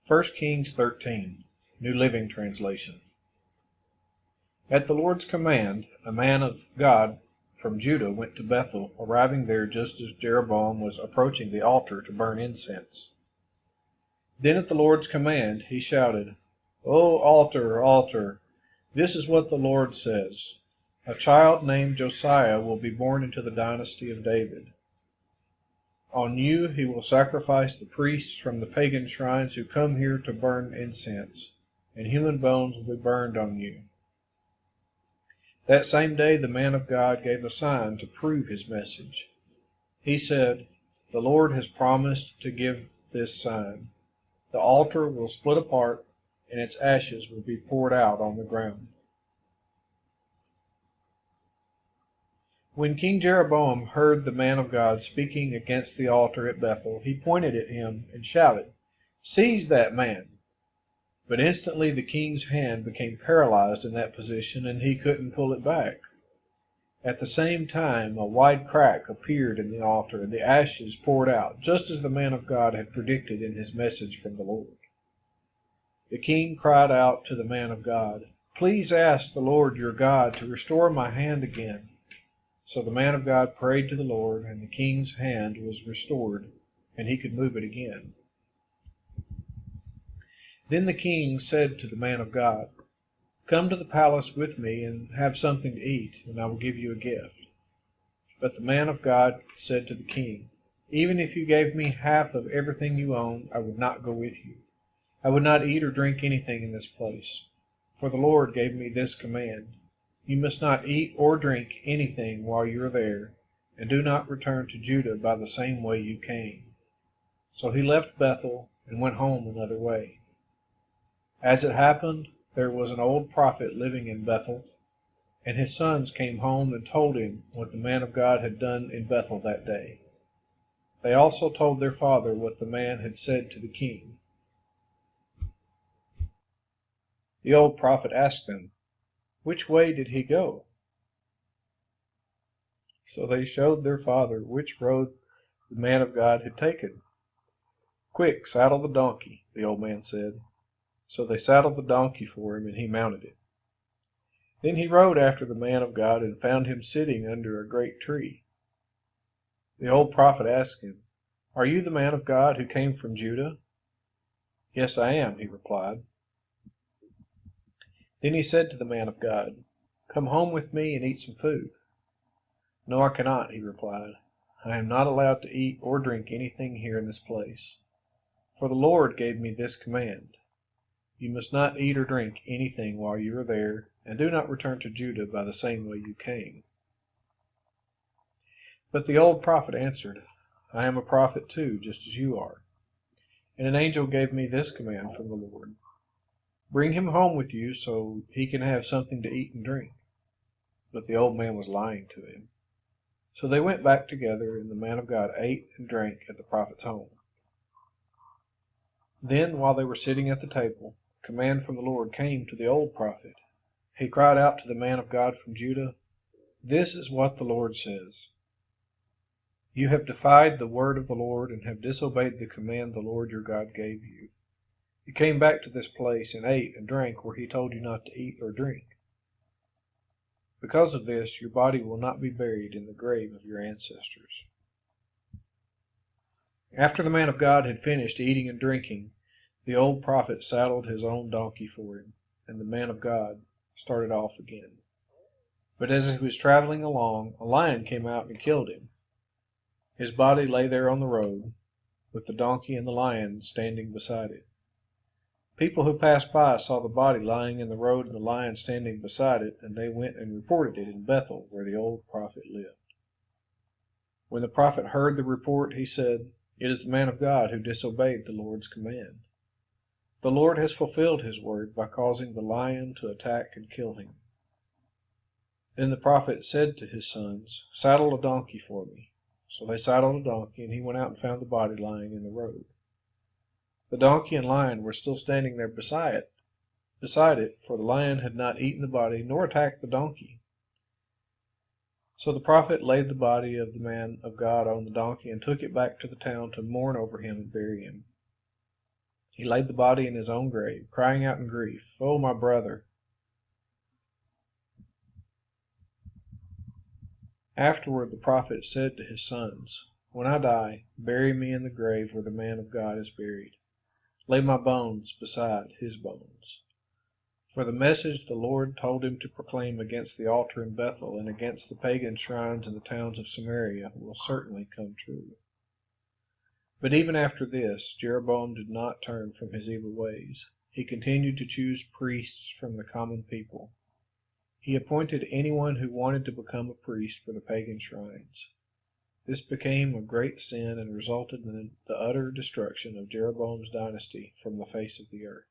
1 Kings 13, New Living Translation. At the Lord's command, a man of God from Judah went to Bethel, arriving there just as Jeroboam was approaching the altar to burn incense. Then at the Lord's command he shouted, "O altar, altar, this is what the Lord says. A child named Josiah will be born into the dynasty of David. On you he will sacrifice the priests from the pagan shrines who come here to burn incense, and human bones will be burned on you." That same day the man of God gave a sign to prove his message. He said, "The Lord has promised to give this sign. The altar will split apart, and its ashes will be poured out on the ground." When King Jeroboam heard the man of God speaking against the altar at Bethel, he pointed at him and shouted, "Seize that man!" But instantly the king's hand became paralyzed in that position, and he couldn't pull it back. At the same time, a wide crack appeared in the altar, and the ashes poured out, just as the man of God had predicted in his message from the Lord. The king cried out to the man of God, "Please ask the Lord your God to restore my hand again." So the man of God prayed to the Lord, and the king's hand was restored, and he could move it again. Then the king said to the man of God, "Come to the palace with me and have something to eat, and I will give you a gift." But the man of God said to the king, "Even if you gave me half of everything you own, I would not go with you. I would not eat or drink anything in this place. For the Lord gave me this command: you must not eat or drink anything while you are there, and do not return to Judah by the same way you came." So he left Bethel and went home another way. As it happened, there was an old prophet living in Bethel, and his sons came home and told him what the man of God had done in Bethel that day. They also told their father what the man had said to the king. The old prophet asked them, "Which way did he go?" So they showed their father which road the man of God had taken. "Quick, saddle the donkey," the old man said. So they saddled the donkey for him, and he mounted it. Then he rode after the man of God and found him sitting under a great tree. The old prophet asked him, "Are you the man of God who came from Judah?" "Yes, I am," he replied. Then he said to the man of God, "Come home with me and eat some food." "No, I cannot," he replied. "I am not allowed to eat or drink anything here in this place. For the Lord gave me this command: you must not eat or drink anything while you are there, and do not return to Judah by the same way you came." But the old prophet answered, "I am a prophet too, just as you are. And an angel gave me this command from the Lord: bring him home with you so he can have something to eat and drink." But the old man was lying to him. So they went back together, and the man of God ate and drank at the prophet's home. Then, while they were sitting at the table, a command from the Lord came to the old prophet. He cried out to the man of God from Judah, "This is what the Lord says: you have defied the word of the Lord and have disobeyed the command the Lord your God gave you. You came back to this place and ate and drank where he told you not to eat or drink. Because of this, your body will not be buried in the grave of your ancestors." After the man of God had finished eating and drinking, the old prophet saddled his own donkey for him, and the man of God started off again. But as he was traveling along, a lion came out and killed him. His body lay there on the road, with the donkey and the lion standing beside it. People who passed by saw the body lying in the road and the lion standing beside it, and they went and reported it in Bethel, where the old prophet lived. When the prophet heard the report, he said, "It is the man of God who disobeyed the Lord's command. The Lord has fulfilled his word by causing the lion to attack and kill him." Then the prophet said to his sons, "Saddle a donkey for me." So they saddled a donkey, and he went out and found the body lying in the road. The donkey and lion were still standing there beside it, for the lion had not eaten the body nor attacked the donkey. So the prophet laid the body of the man of God on the donkey and took it back to the town to mourn over him and bury him. He laid the body in his own grave, crying out in grief, "Oh, my brother!" Afterward the prophet said to his sons, "When I die, bury me in the grave where the man of God is buried. Lay my bones beside his bones." For the message the Lord told him to proclaim against the altar in Bethel and against the pagan shrines in the towns of Samaria will certainly come true. But even after this, Jeroboam did not turn from his evil ways. He continued to choose priests from the common people. He appointed anyone who wanted to become a priest for the pagan shrines. This became a great sin and resulted in the utter destruction of Jeroboam's dynasty from the face of the earth.